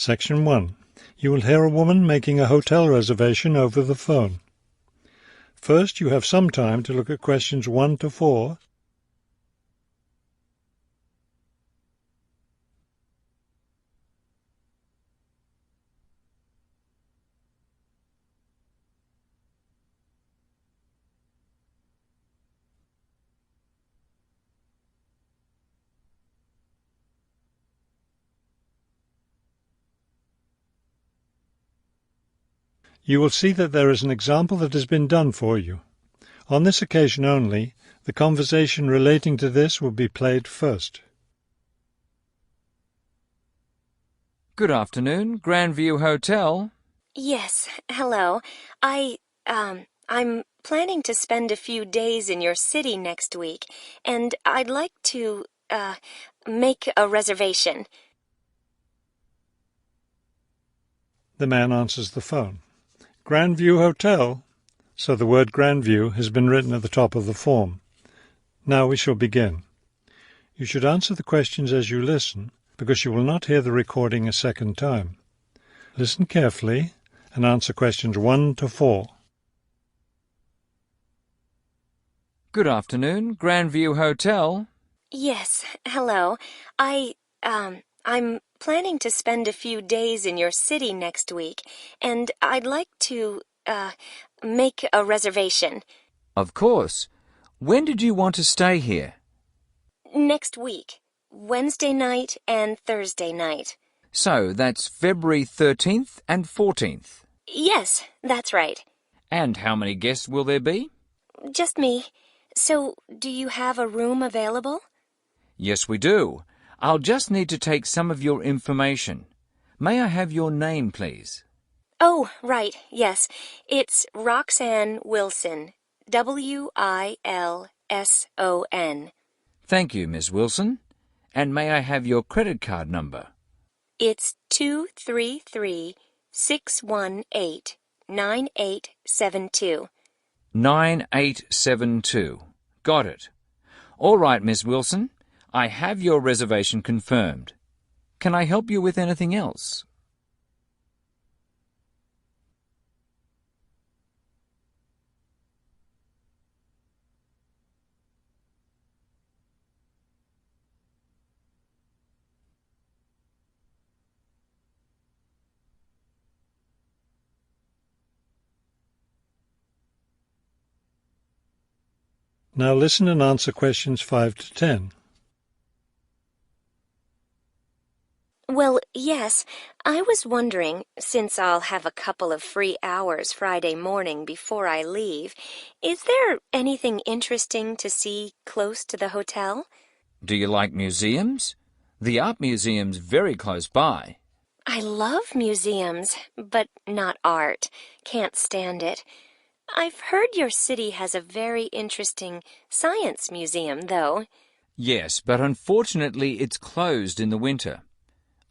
Section 1. You will hear a woman making a hotel reservation over the phone. First, you have some time to look at questions 1 to 4. You will see that there is an example that has been done for you. On this occasion only, the conversation relating to this will be played first. Good afternoon, Grandview Hotel. Yes, hello. I'm planning to spend a few days in your city next week, and I'd like to, make a reservation. The man answers the phone. Grandview Hotel? So the word Grandview has been written at the top of the form. Now we shall begin. You should answer the questions as you listen, because you will not hear the recording a second time. Listen carefully and answer questions 1 to 4. Good afternoon, Grandview Hotel. Yes, hello. I'm planning to spend a few days in your city next week, and I'd like to, make a reservation. Of course. When did you want to stay here? Next week, Wednesday night and Thursday night. So that's February 13th and 14th. Yes, that's right. And how many guests will there be? Just me. So, do you have a room available? Yes, we do. I'll just need to take some of your information. May I have your name, please? Oh, right, yes. It's Roxanne Wilson. W-I-L-S-O-N. Thank you, Miss Wilson. And may I have your credit card number? It's 233-618-9872. 9872. Got it. All right, Miss Wilson. I have your reservation confirmed. Can I help you with anything else? Now listen and answer questions 5 to 10. Well, yes, I was wondering, since I'll have a couple of free hours Friday morning before I leave, is there anything interesting to see close to the hotel? Do you like museums? The art museum's very close by. I love museums, but not art. Can't stand it. I've heard your city has a very interesting science museum, though. Yes, but unfortunately it's closed in the winter.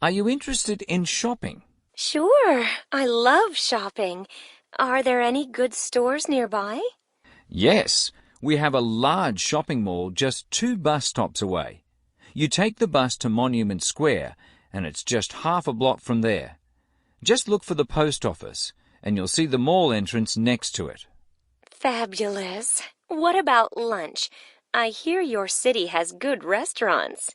Are you interested in shopping? Sure, I love shopping. Are there any good stores nearby? Yes, we have a large shopping mall just 2 bus stops away. You take the bus to Monument Square, and it's just half a block from there. Just look for the post office, and you'll see the mall entrance next to it. Fabulous. What about lunch? I hear your city has good restaurants.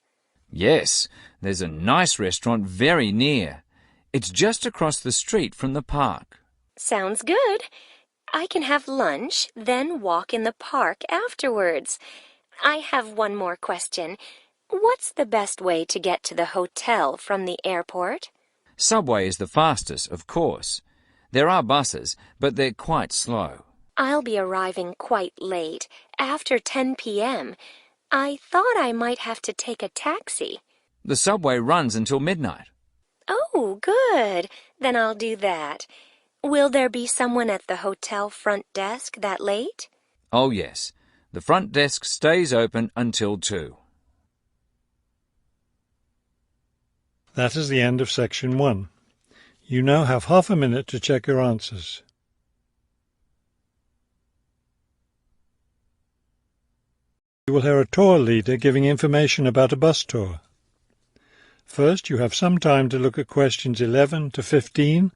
Yes, there's a nice restaurant very near. It's just across the street from the park. Sounds good. I can have lunch, then walk in the park afterwards. I have one more question. What's the best way to get to the hotel from the airport? Subway is the fastest, of course. There are buses, but they're quite slow. I'll be arriving quite late, after 10 p.m. I thought I might have to take a taxi. The subway runs until midnight. Oh, good. Then I'll do that. Will there be someone at the hotel front desk that late? Oh, yes. The front desk stays open until 2. That is the end of Section 1. You now have half a minute to check your answers. You will hear a tour leader giving information about a bus tour. First, you have some time to look at questions 11 to 15.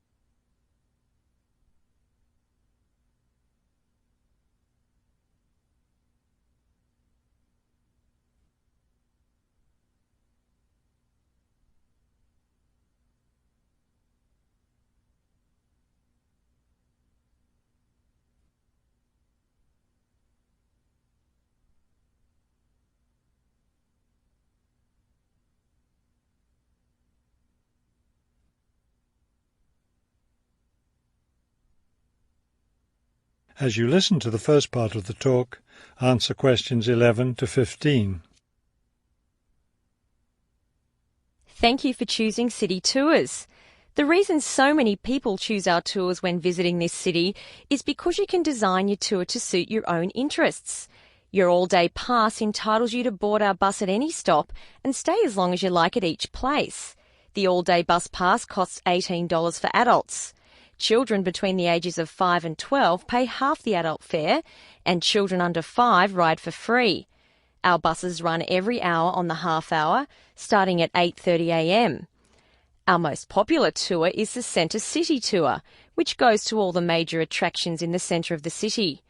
As you listen to the first part of the talk, answer questions 11 to 15. Thank you for choosing City Tours. The reason so many people choose our tours when visiting this city is because you can design your tour to suit your own interests. Your all-day pass entitles you to board our bus at any stop and stay as long as you like at each place. The all-day bus pass costs $18 for adults. Children between the ages of 5 and 12 pay half the adult fare, and children under 5 ride for free. Our buses run every hour on the half hour, starting at 8:30 a.m. Our most popular tour is the Centre City Tour, which goes to all the major attractions in the centre of the city.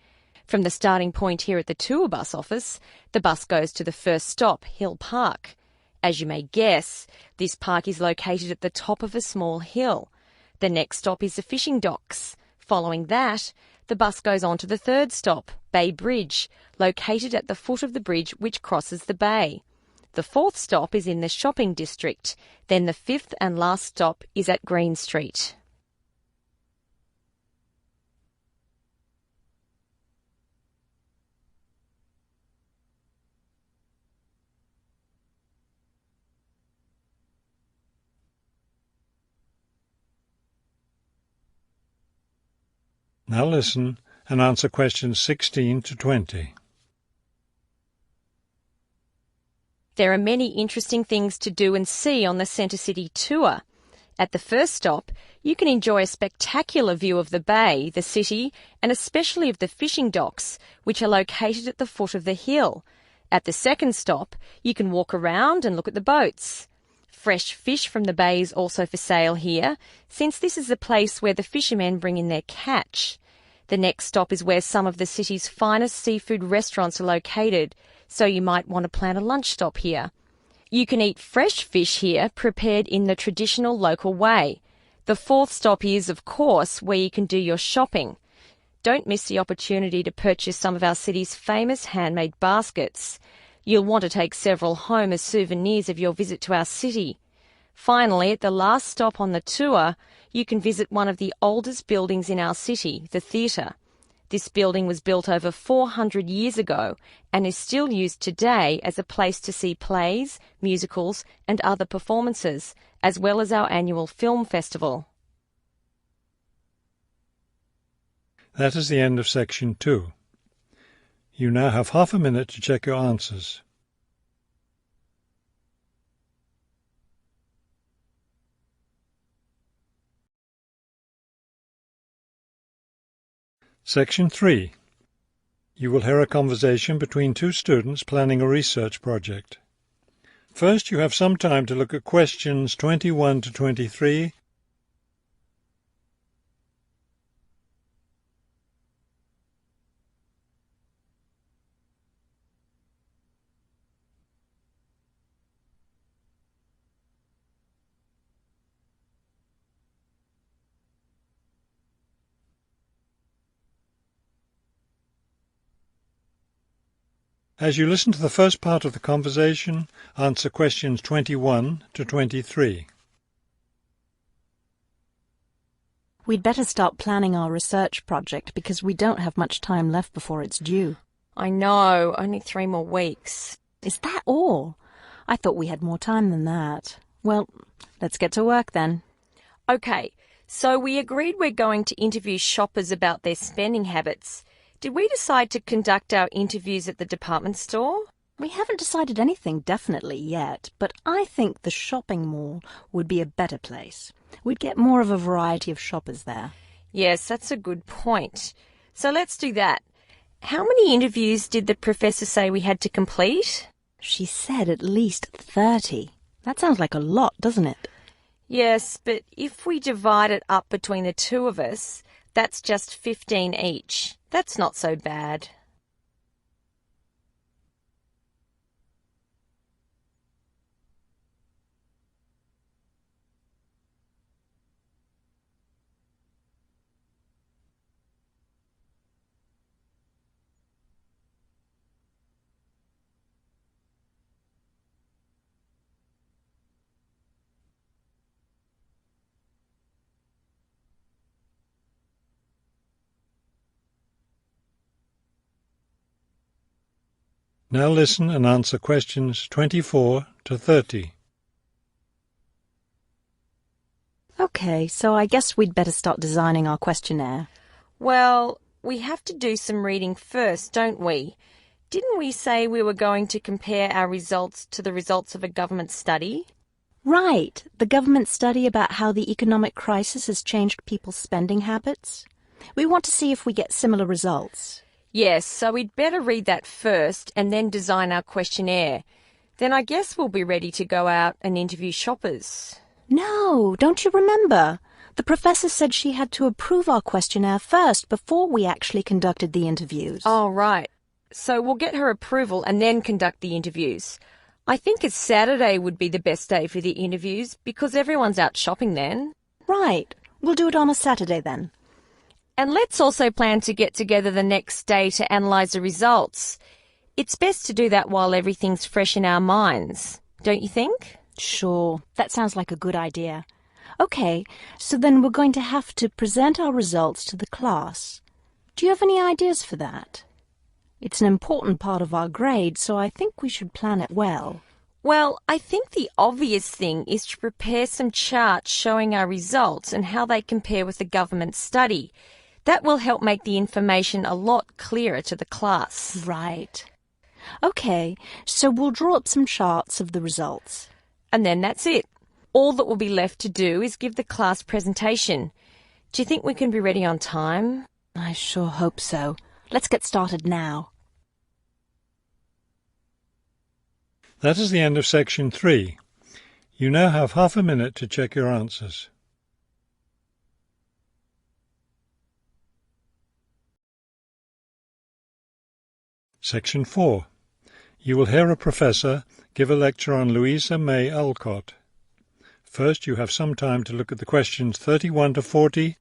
From the starting point here at the tour bus office, the bus goes to the first stop, Hill Park. As you may guess, this park is located at the top of a small hill. The next stop is the fishing docks. Following that, the bus goes on to the third stop, Bay Bridge, located at the foot of the bridge which crosses the bay. The fourth stop is in the shopping district. Then the fifth and last stop is at Green Street. Now listen and answer questions 16 to 20. There are many interesting things to do and see on the Centre City Tour. At the first stop, you can enjoy a spectacular view of the bay, the city, and especially of the fishing docks, which are located at the foot of the hill. At the second stop, you can walk around and look at the boats. Fresh fish from the bay is also for sale here, since this is the place where the fishermen bring in their catch. The next stop is where some of the city's finest seafood restaurants are located, so you might want to plan a lunch stop here. You can eat fresh fish here, prepared in the traditional local way. The fourth stop is, of course, where you can do your shopping. Don't miss the opportunity to purchase some of our city's famous handmade baskets. You'll want to take several home as souvenirs of your visit to our city. Finally, at the last stop on the tour, you can visit one of the oldest buildings in our city, the theatre. This building was built over 400 years ago and is still used today as a place to see plays, musicals and other performances, as well as our annual film festival. That is the end of section 2. You now have half a minute to check your answers. Section 3. You will hear a conversation between two students planning a research project. First, you have some time to look at questions 21 to 23. As you listen to the first part of the conversation, answer questions 21 to 23. We'd better start planning our research project because we don't have much time left before it's due. I know, only 3 more weeks. Is that all? I thought we had more time than that. Well, let's get to work then. Okay, so we agreed we're going to interview shoppers about their spending habits. Did we decide to conduct our interviews at the department store? We haven't decided anything definitely yet, but I think the shopping mall would be a better place. We'd get more of a variety of shoppers there. Yes, that's a good point. So let's do that. How many interviews did the professor say we had to complete? She said at least 30. That sounds like a lot, doesn't it? Yes, but if we divide it up between the two of us, that's just 15 each. That's not so bad. Now listen and answer questions 24 to 30. Okay, so I guess we'd better start designing our questionnaire. Well, we have to do some reading first, don't we? Didn't we say we were going to compare our results to the results of a government study? Right, the government study about how the economic crisis has changed people's spending habits. We want to see if we get similar results. Yes, so we'd better read that first and then design our questionnaire. Then I guess we'll be ready to go out and interview shoppers. No, don't you remember? The professor said she had to approve our questionnaire first before we actually conducted the interviews. Oh, right. So we'll get her approval and then conduct the interviews. I think a Saturday would be the best day for the interviews because everyone's out shopping then. Right. We'll do it on a Saturday then. And let's also plan to get together the next day to analyse the results. It's best to do that while everything's fresh in our minds, don't you think? Sure, that sounds like a good idea. Okay, so then we're going to have to present our results to the class. Do you have any ideas for that? It's an important part of our grade, so I think we should plan it well. Well, I think the obvious thing is to prepare some charts showing our results and how they compare with the government study. That will help make the information a lot clearer to the class. Right. Okay, so we'll draw up some charts of the results. And then that's it. All that will be left to do is give the class presentation. Do you think we can be ready on time? I sure hope so. Let's get started now. That is the end of section 3. You now have half a minute to check your answers. Section 4. You will hear a professor give a lecture on Louisa May Alcott. First, you have some time to look at the questions 31 to 40.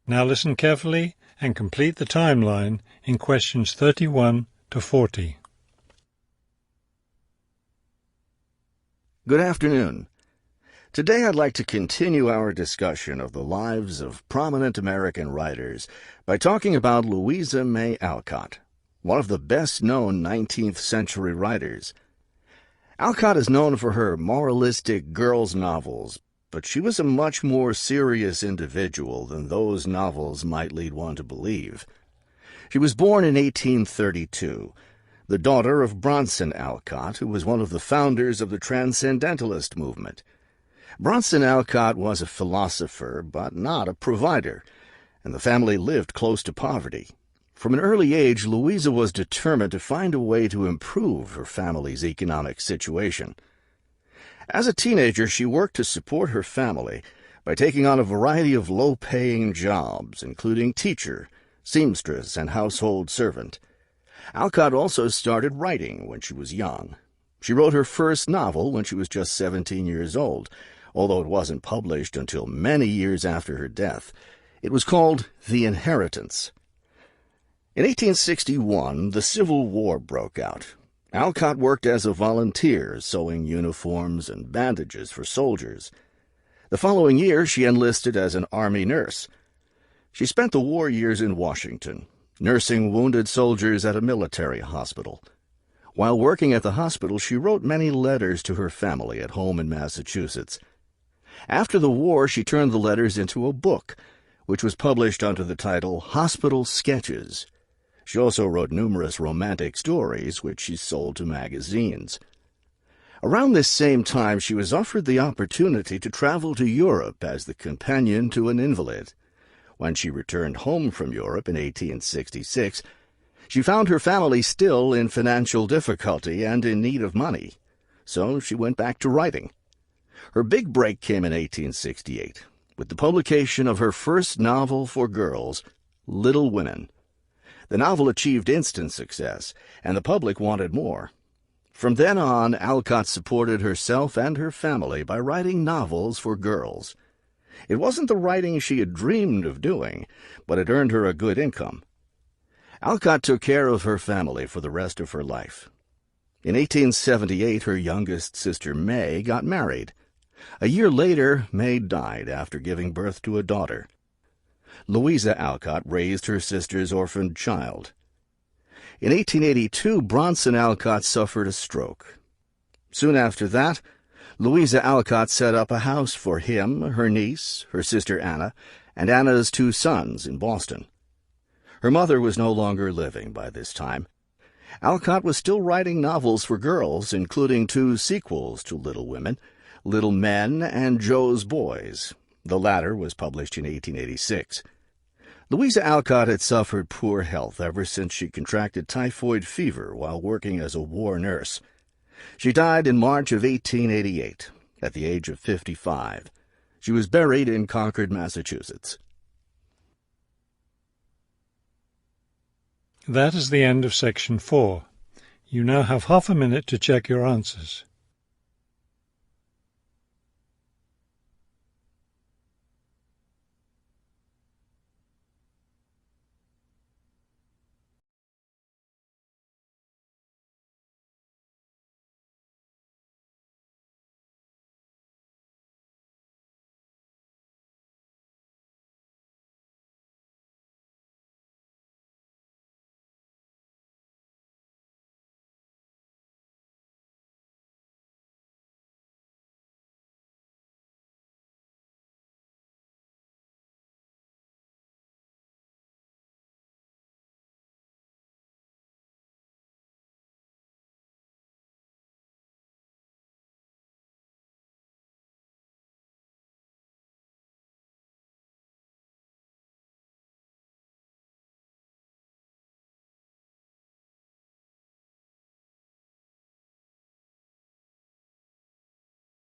Now listen carefully and complete the timeline in questions 31 to 40. Good afternoon. Today I'd like to continue our discussion of the lives of prominent American writers by talking about Louisa May Alcott, one of the best-known 19th century writers. Alcott is known for her moralistic girls' novels, but she was a much more serious individual than those novels might lead one to believe. She was born in 1832, the daughter of Bronson Alcott, who was one of the founders of the Transcendentalist movement. Bronson Alcott was a philosopher, but not a provider, and the family lived close to poverty. From an early age, Louisa was determined to find a way to improve her family's economic situation. As a teenager, she worked to support her family by taking on a variety of low-paying jobs, including teacher, seamstress, and household servant. Alcott also started writing when she was young. She wrote her first novel when she was just 17 years old, although it wasn't published until many years after her death. It was called The Inheritance. In 1861, the Civil War broke out. Alcott worked as a volunteer, sewing uniforms and bandages for soldiers. The following year, she enlisted as an Army nurse. She spent the war years in Washington, nursing wounded soldiers at a military hospital. While working at the hospital, she wrote many letters to her family at home in Massachusetts. After the war, she turned the letters into a book, which was published under the title Hospital Sketches. She also wrote numerous romantic stories, which she sold to magazines. Around this same time, she was offered the opportunity to travel to Europe as the companion to an invalid. When she returned home from Europe in 1866, she found her family still in financial difficulty and in need of money, so she went back to writing. Her big break came in 1868, with the publication of her first novel for girls, Little Women. The novel achieved instant success, and the public wanted more. From then on, Alcott supported herself and her family by writing novels for girls. It wasn't the writing she had dreamed of doing, but it earned her a good income. Alcott took care of her family for the rest of her life. In 1878, her youngest sister May got married. A year later, May died after giving birth to a daughter. Louisa Alcott raised her sister's orphaned child. In 1882, Bronson Alcott suffered a stroke. Soon after that, Louisa Alcott set up a house for him, her niece, her sister Anna, and Anna's 2 sons in Boston. Her mother was no longer living by this time. Alcott was still writing novels for girls, including 2 sequels to Little Women, Little Men and Joe's Boys. The latter was published in 1886. Louisa Alcott had suffered poor health ever since she contracted typhoid fever while working as a war nurse. She died in March of 1888, at the age of 55. She was buried in Concord, Massachusetts. That is the end of section 4. You now have half a minute to check your answers.